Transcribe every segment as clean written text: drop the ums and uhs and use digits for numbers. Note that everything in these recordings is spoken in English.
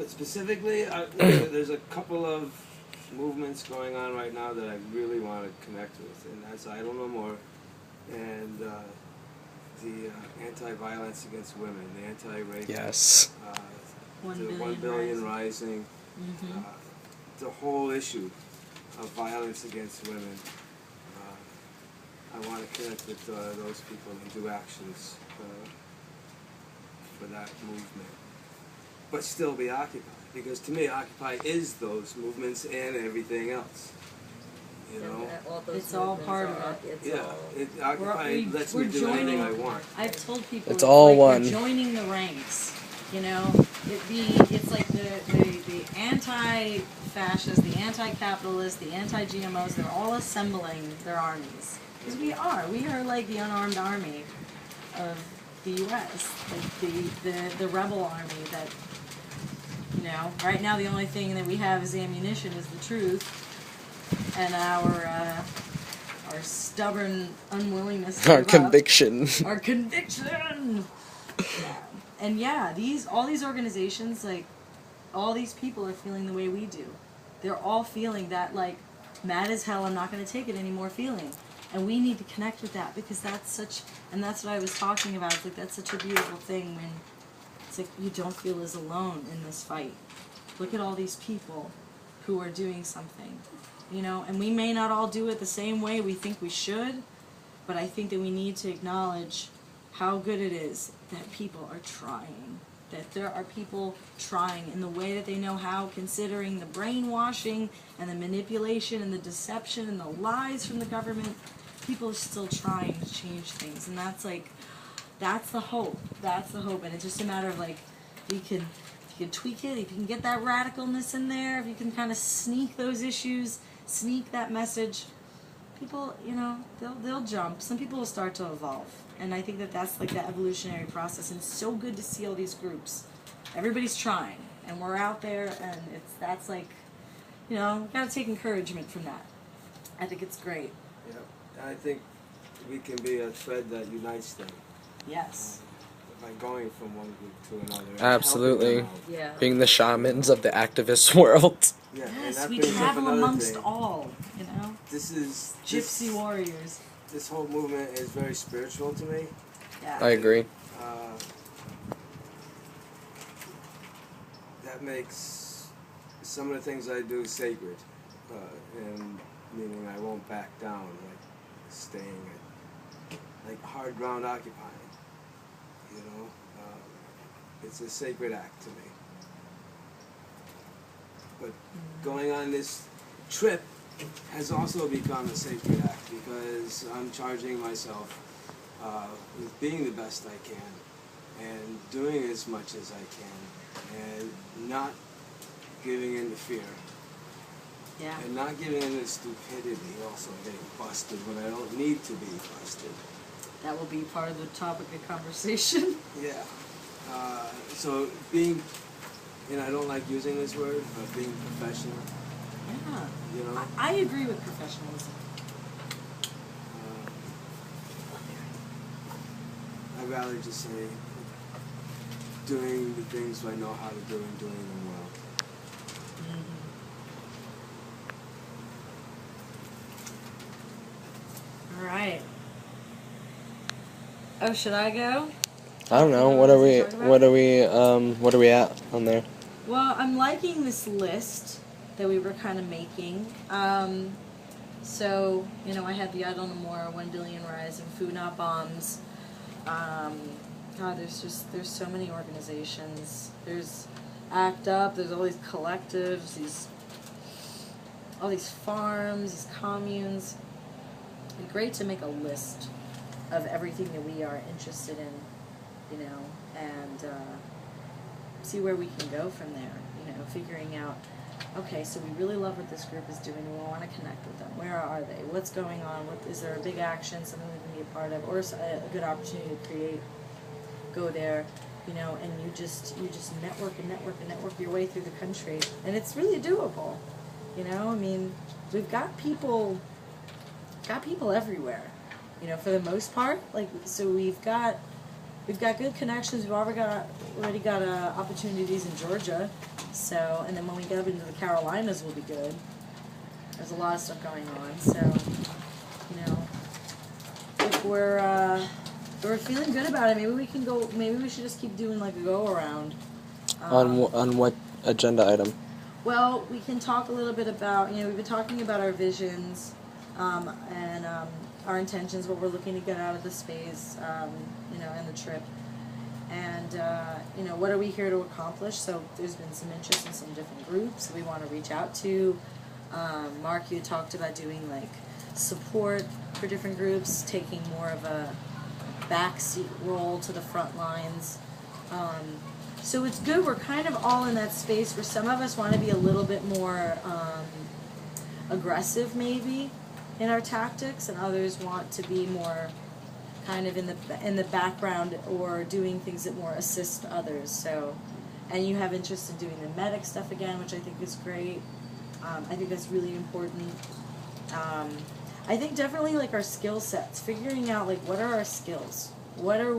But specifically, there's a couple of movements going on right now that I really want to connect with, and that's Idle No More, and the anti-violence against women, the anti-rape. Yes. The 1 billion rising. The whole issue of violence against women. I want to connect with those people and do actions for that movement. But still be Occupy, because to me Occupy is those movements and everything else. You know? It's all part of it. Occupy lets me do anything I want. I've told people it's all like one. You're joining the ranks. You know, it's like the anti-fascist, the anti-capitalist, the anti-GMOs. They're all assembling their armies, because we are like the unarmed army of the U.S., like the rebel army that, you know, right now the only thing that we have as ammunition is the truth and our stubborn unwillingness to Our give conviction. up. Our conviction. Yeah. And yeah, all these organizations, like, all these people are feeling the way we do. They're all feeling that, like, mad as hell, I'm not going to take it anymore feeling. And we need to connect with that, because that's what I was talking about. It's like, that's such a beautiful thing when it's like you don't feel as alone in this fight. Look at all these people who are doing something, you know, and we may not all do it the same way we think we should, but I think that we need to acknowledge how good it is that people are trying, that there are people trying in the way that they know how, considering the brainwashing and the manipulation and the deception and the lies from the government. People are still trying to change things, and that's the hope. That's the hope, and it's just a matter of, like, if you can tweak it, if you can get that radicalness in there, if you can kind of sneak those issues, sneak that message, people, you know, they'll jump. Some people will start to evolve. And I think that that's like the evolutionary process, and it's so good to see all these groups. Everybody's trying, and we're out there, and that's like, you know, gotta take encouragement from that. I think it's great. Yeah, I think we can be a thread that unites them. Yes. By going from one group to another. Absolutely. Yeah. Being the shamans of the activist world. Yeah, Yes, we travel amongst all, you know. Gypsy warriors. This whole movement is very spiritual to me. Yeah. I agree. That makes some of the things I do sacred, and meaning I won't back down, like staying at, like, hard ground occupying. You know, it's a sacred act to me. But going on this trip has also become a sacred act, because I'm charging myself with being the best I can and doing as much as I can and not giving in to fear. Yeah. And not giving in to stupidity, also getting busted when I don't need to be busted. That will be part of the topic of conversation. Yeah. So being, and I don't like using this word, but being professional. Yeah. You know? I agree with professionalism. I'd rather just say doing the things I know how to do and doing them well. All right. Oh, should I go? I don't know. What are we at on there? Well, I'm liking this list that we were kind of making. So, you know, I had the Idle No More, 1 billion rising, Food Not Bombs. God, there's so many organizations. There's ACT UP, there's all these collectives, all these farms, these communes. It'd be great to make a list of everything that we are interested in, you know, and see where we can go from there, you know, figuring out, okay, so we really love what this group is doing, and we want to connect with them. Where are they? What's going on? Is there a big action, something we can be a part of, or a good opportunity to create? Go there, you know, and you just network and network and network your way through the country, and it's really doable, you know. I mean, we've got people everywhere, you know, for the most part. Like, so we've got good connections. We've already got opportunities in Georgia. So, and then when we get up into the Carolinas, we'll be good. There's a lot of stuff going on. So, you know, if we're feeling good about it, maybe we can go. Maybe we should just keep doing like a go around. On what agenda item? Well, we can talk a little bit about, we've been talking about our visions and our intentions, what we're looking to get out of the space, and the trip. And, what are we here to accomplish? So there's been some interest in some different groups that we want to reach out to. Mark, you talked about doing, like, support for different groups, taking more of a backseat role to the front lines. So it's good, we're kind of all in that space where some of us want to be a little bit more aggressive maybe in our tactics, and others want to be more kind of in the background or doing things that more assist others. So, and you have interest in doing the medic stuff again, which I think is great. I think that's really important. I think definitely like our skill sets, figuring out like what are our skills. What are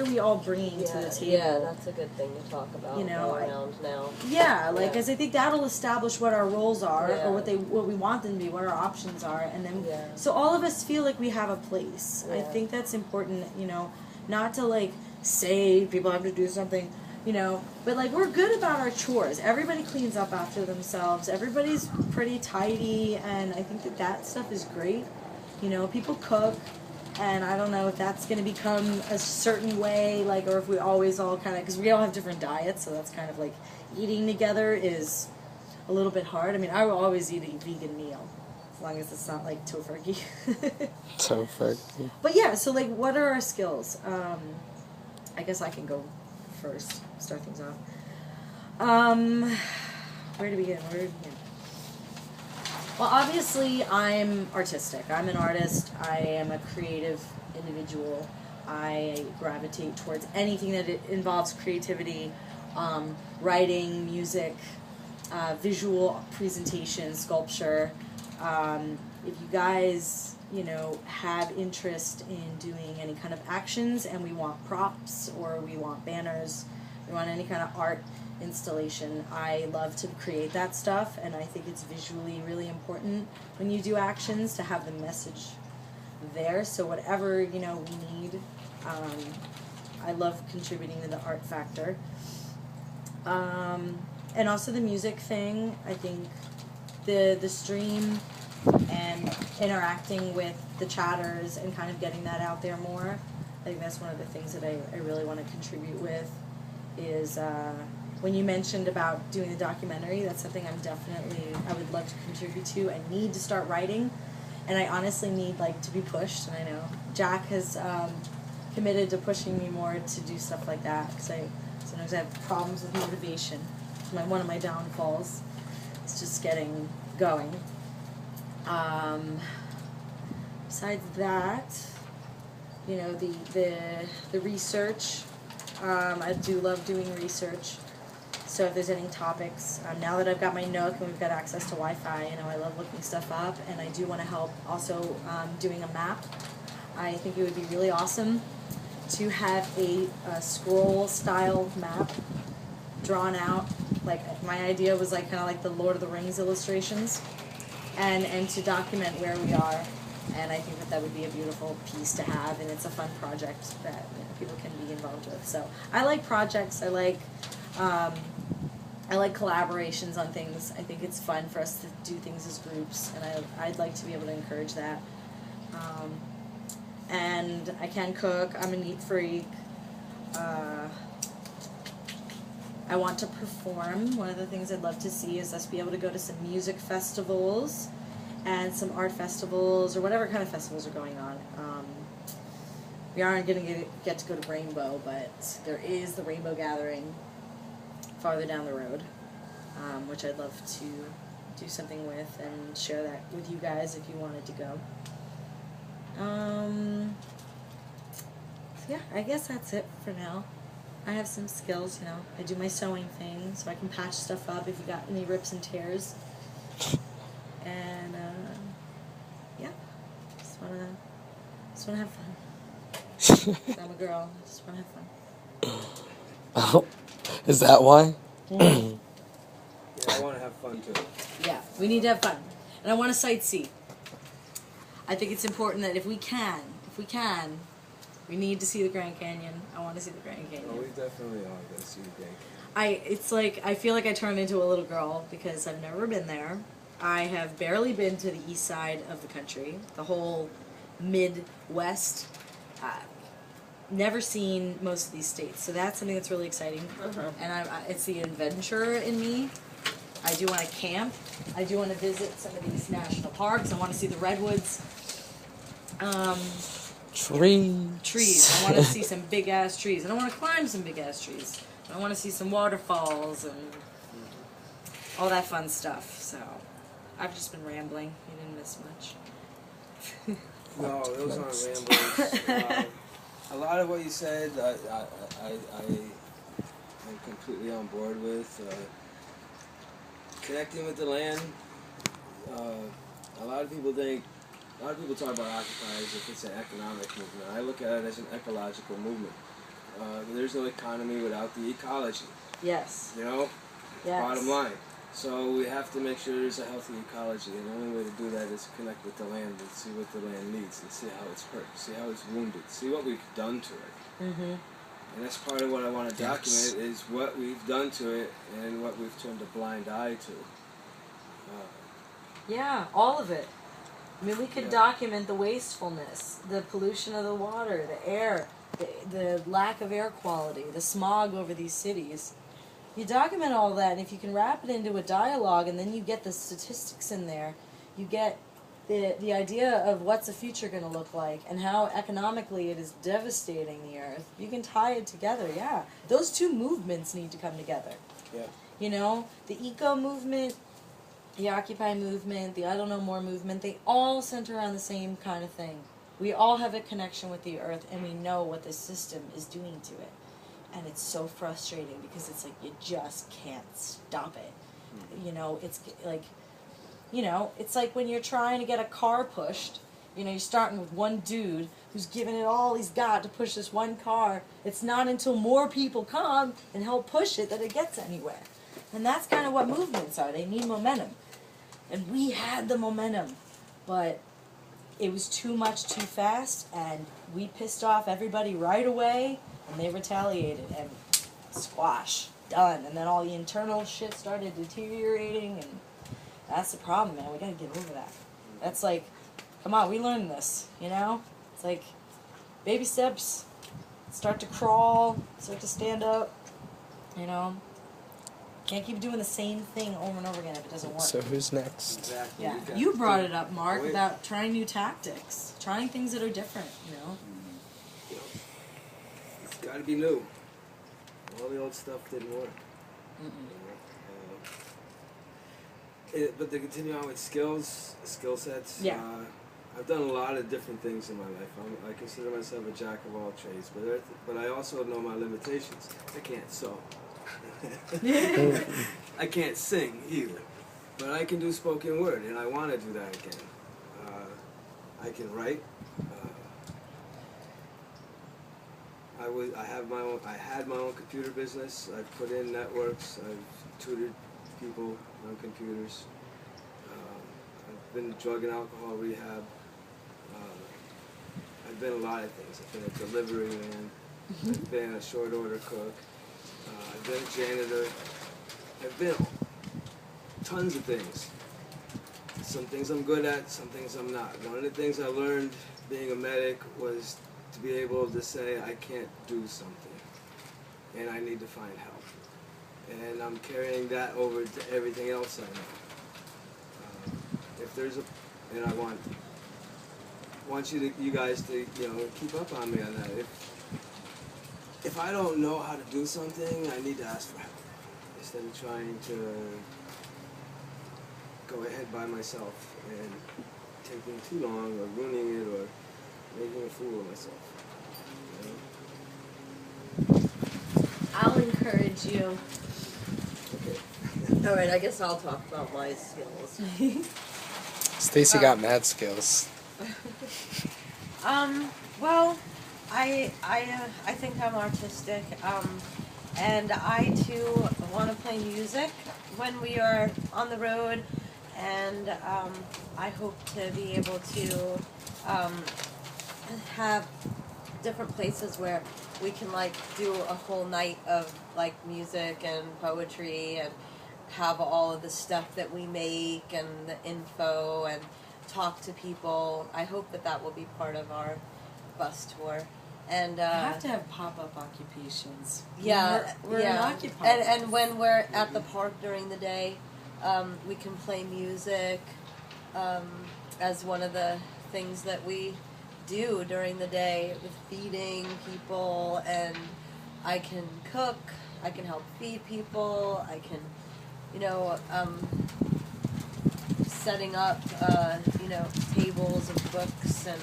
we all bringing to the table? Yeah, that's a good thing to talk about. Around now. Yeah, because I think that'll establish what our roles are, Yeah. or what we want them to be, what our options are, and then Yeah. so all of us feel like we have a place. I Yeah. think that's important. Not to like say people have to do something, but like we're good about our chores. Everybody cleans up after themselves. Everybody's pretty tidy, and I think that stuff is great. People cook. And I don't know if that's going to become a certain way, like, or if we always all kind of, because we all have different diets, so that's kind of like eating together is a little bit hard. I mean, I will always eat a vegan meal, as long as it's not like tofurkey. Tofurkey. But yeah, so like, what are our skills? I guess I can go first, start things off. Where to begin? Well, obviously, I'm artistic. I'm an artist. I am a creative individual. I gravitate towards anything that involves creativity, writing, music, visual presentation, sculpture. If you guys, have interest in doing any kind of actions and we want props or we want banners, we want any kind of art installation, I love to create that stuff, and I think it's visually really important when you do actions to have the message there. So whatever we need, I love contributing to the art factor, and also the music thing. I think the stream and interacting with the chatters and kind of getting that out there more, I think that's one of the things that I really want to contribute with is when you mentioned about doing the documentary, that's something I would love to contribute to. I need to start writing, and I honestly need to be pushed, and I know Jack has committed to pushing me more to do stuff like that, because sometimes I have problems with motivation. One of my downfalls is just getting going. Besides that, the research, I do love doing research. So if there's any topics, now that I've got my Nook and we've got access to Wi-Fi, I love looking stuff up, and I do want to help also doing a map. I think it would be really awesome to have a scroll-style map drawn out. Like, my idea was kind of like the Lord of the Rings illustrations, and to document where we are. And I think that would be a beautiful piece to have, and it's a fun project that people can be involved with. So I like projects. I like collaborations on things. I think it's fun for us to do things as groups, and I'd like to be able to encourage that. And I can cook. I'm a neat freak. I want to perform. One of the things I'd love to see is us be able to go to some music festivals and some art festivals, or whatever kind of festivals are going on. We aren't going to get to go to Rainbow, but there is the Rainbow Gathering farther down the road, which I'd love to do something with and share that with you guys if you wanted to go. So yeah, I guess that's it for now. I have some skills, I do my sewing thing, so I can patch stuff up if you got any rips and tears. And yeah, just wanna have fun. I'm a girl. I just wanna have fun. Oh, is that why? fun too. Yeah, we need to have fun. And I want to sightsee. I think it's important that if we can, we need to see the Grand Canyon. I want to see the Grand Canyon. Oh, we definitely are going to see the Grand Canyon. It's like, I feel like I turned into a little girl because I've never been there. I have barely been to the east side of the country, the whole Midwest. Never seen most of these states, so that's something that's really exciting. And it's the adventurer in me. I do want to camp. I do want to visit some of these national parks. I want to see the redwoods. Trees. I want to see some big ass trees, and I want to climb some big ass trees. I want to see some waterfalls and all that fun stuff. So I've just been rambling. You didn't miss much. No, those aren't ramblings. A lot of what you said, I'm completely on board with. Connecting with the land. A lot of people talk about Occupy as if it's an economic movement. I look at it as an ecological movement. There's no economy without the ecology. Yes. You know? Yes. Bottom line. So we have to make sure there's a healthy ecology, and the only way to do that is connect with the land and see what the land needs, and see how it's hurt, see how it's wounded, see what we've done to it. Mm-hmm. And that's part of what I want to document is what we've done to it and what we've turned a blind eye to. Yeah, all of it. I mean, we could document the wastefulness, the pollution of the water, the air, the lack of air quality, the smog over these cities. You document all that, and if you can wrap it into a dialogue, and then you get the statistics in there, you get the idea of what's the future going to look like, and how economically it is devastating the earth. You can tie it together, yeah. Those two movements need to come together. Yeah. You know, the eco movement, the Occupy movement, the I Don't Know More movement, they all center around the same kind of thing. We all have a connection with the earth, and we know what the system is doing to it. And it's so frustrating because it's like you just can't stop it. You know, it's like, it's like when you're trying to get a car pushed, you're starting with one dude who's giving it all he's got to push this one car. It's not until more people come and help push it that it gets anywhere. And that's kind of what movements are. They need momentum. And we had the momentum, but it was too much too fast, and we pissed off everybody right away, and they retaliated, and squash, done. And then all the internal shit started deteriorating, and that's the problem, man. We gotta get over that. That's like, come on, we learned this, It's like baby steps, start to crawl, start to stand up, Can't keep doing the same thing over and over again if it doesn't work. So who's next? Exactly. Yeah, you brought it up, Mark, about trying new tactics, trying things that are different, It's got to be new. All the old stuff didn't work. But to continue on with skill sets, I've done a lot of different things in my life. I consider myself a jack of all trades, but I also know my limitations. I can't sew. I can't sing either, but I can do spoken word, and I want to do that again. I can write. I had my own computer business. I've put in networks. I've tutored people on computers. I've been drug and alcohol rehab. I've been a lot of things. I've been a delivery man. I've been a short order cook. I've been a janitor. I've been tons of things. Some things I'm good at, some things I'm not. One of the things I learned being a medic was to be able to say I can't do something and I need to find help. And I'm carrying that over to everything else I know. And I want you guys to keep up on me on that. If I don't know how to do something, I need to ask for help instead of trying to go ahead by myself and taking too long or ruining it or making a fool of myself. I'll encourage you. Okay. All right, I guess I'll talk about my skills. Stacy got mad skills. Well, I think I'm artistic. And I too want to play music when we are on the road, and I hope to be able to have different places where we can like do a whole night of like music and poetry and have all of the stuff that we make and the info and talk to people. I hope that that will be part of our bus tour. And You have to have pop-up occupations. yeah, we're yeah. occupied. And when we're at the park during the day, we can play music as one of the things that we do during the day with feeding people. And I can cook. I can help feed people. I can, setting up, tables of books and.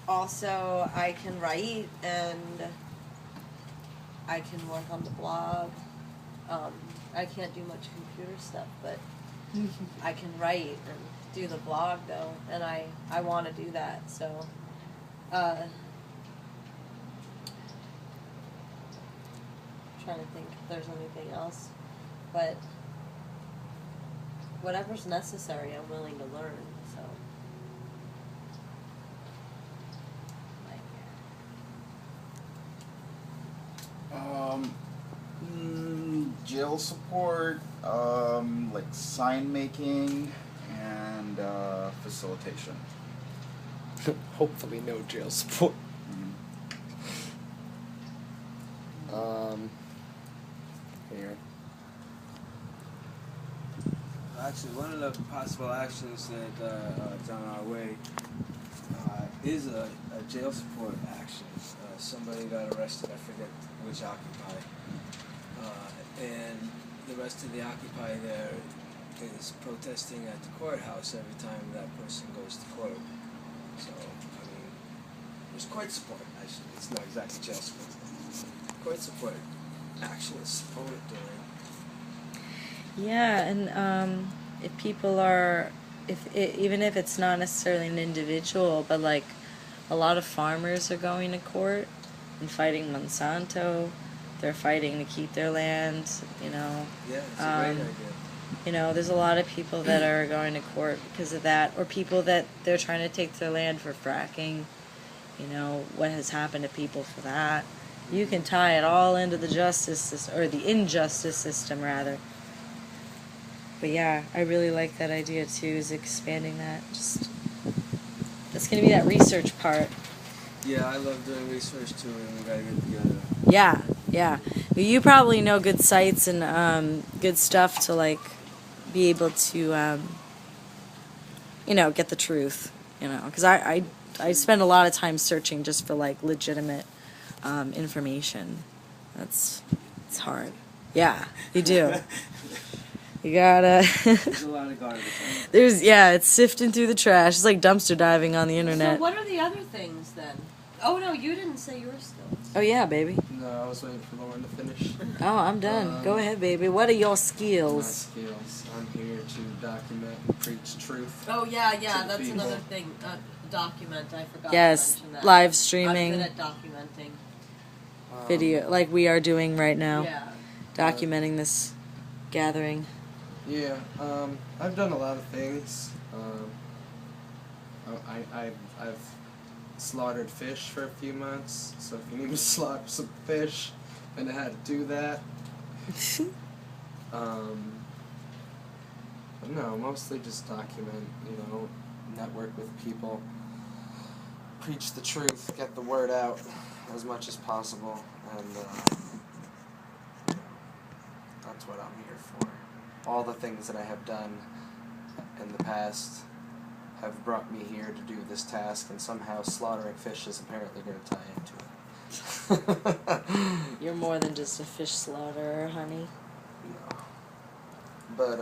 Also, I can write and I can work on the blog. I can't do much computer stuff, but I can write and do the blog though, and I want to do that. So, trying to think if there's anything else, but whatever's necessary, I'm willing to learn. So. Jail support, like sign making, and facilitation. Hopefully, no jail support. Here. Actually, one of the possible actions that is on our way is a jail support action. Somebody got arrested, I forget which Occupy. And the rest of the Occupy there is protesting at the courthouse every time that person goes to court. So, I mean, there's court support, actually. It's not exactly jail support. Court support action is supported during. Yeah, and if people are, even if it's not necessarily an individual, but like a lot of farmers are going to court and fighting Monsanto. They're fighting to keep their land, Yeah, it's a great idea. There's a lot of people that are going to court because of that, or people that they're trying to take their land for fracking. What has happened to people for that. You can tie it all into the justice system, or the injustice system, rather. But yeah, I really like that idea too, is expanding that. That's going to be that research part. Yeah, I love doing research too, and we gotta get together. Yeah. You probably know good sites and good stuff to like be able to, get the truth. Because I spend a lot of time searching just for like legitimate information. It's hard. Yeah, you do. You gotta. There's a lot of garbage. It's sifting through the trash. It's like dumpster diving on the internet. So what are the other things then? Oh no, you didn't say your skills. Oh yeah, baby. No, I was waiting for Lauren to finish. Oh, I'm done. Go ahead, baby. What are your My skills? skills. I'm here to document and preach truth. Oh yeah, To the that's people. another thing. Document. I forgot Yes, to mention that. live I'm streaming, good at documenting. video, like we are doing right now, Yeah. documenting this gathering. Yeah, I've done a lot of things. I've slaughtered fish for a few months, so if you need to slaughter some fish, I know how to do that. But no, mostly just document, network with people, preach the truth, get the word out as much as possible, and that's what I'm here for. All the things that I have done in the past have brought me here to do this task, and somehow slaughtering fish is apparently going to tie into it. You're more than just a fish slaughterer, honey. No. But,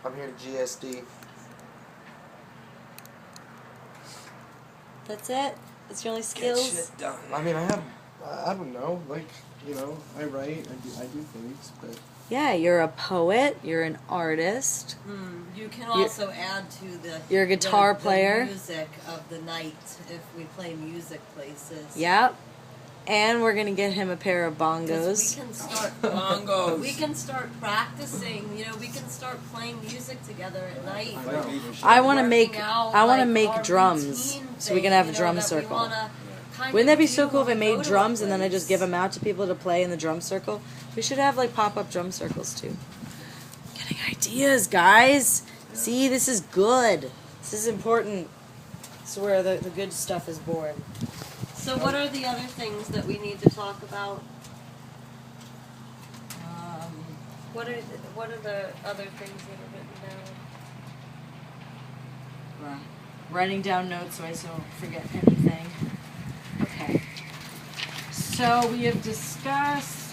I'm here to GSD. That's it? That's your only Get skills? shit done. I mean, I I don't know. Like, you know, I write, I do things, but Yeah, you're a poet. You're an artist. You can also add to the You're a guitar the player. music of the night if we play music places. Yep. And we're gonna get him a pair of 'Cause bongos. we can start Bongos. We can start practicing. You know, we can start playing music together at night. I know. I want to Working make out, I want to like, make our drums routine so we can have a thing, drum that we circle. wanna kind Wouldn't of that be do so cool if I when we go made to a drums and then I just place. give them out to people to play in the drum circle? We should have like pop-up drum circles too. Getting ideas, guys. See, this is good. This is important. This is where the good stuff is born. So, what are the other things that we need to talk about? What are the other things that are written down? Writing down notes so I don't forget anything. Okay. So we have discussed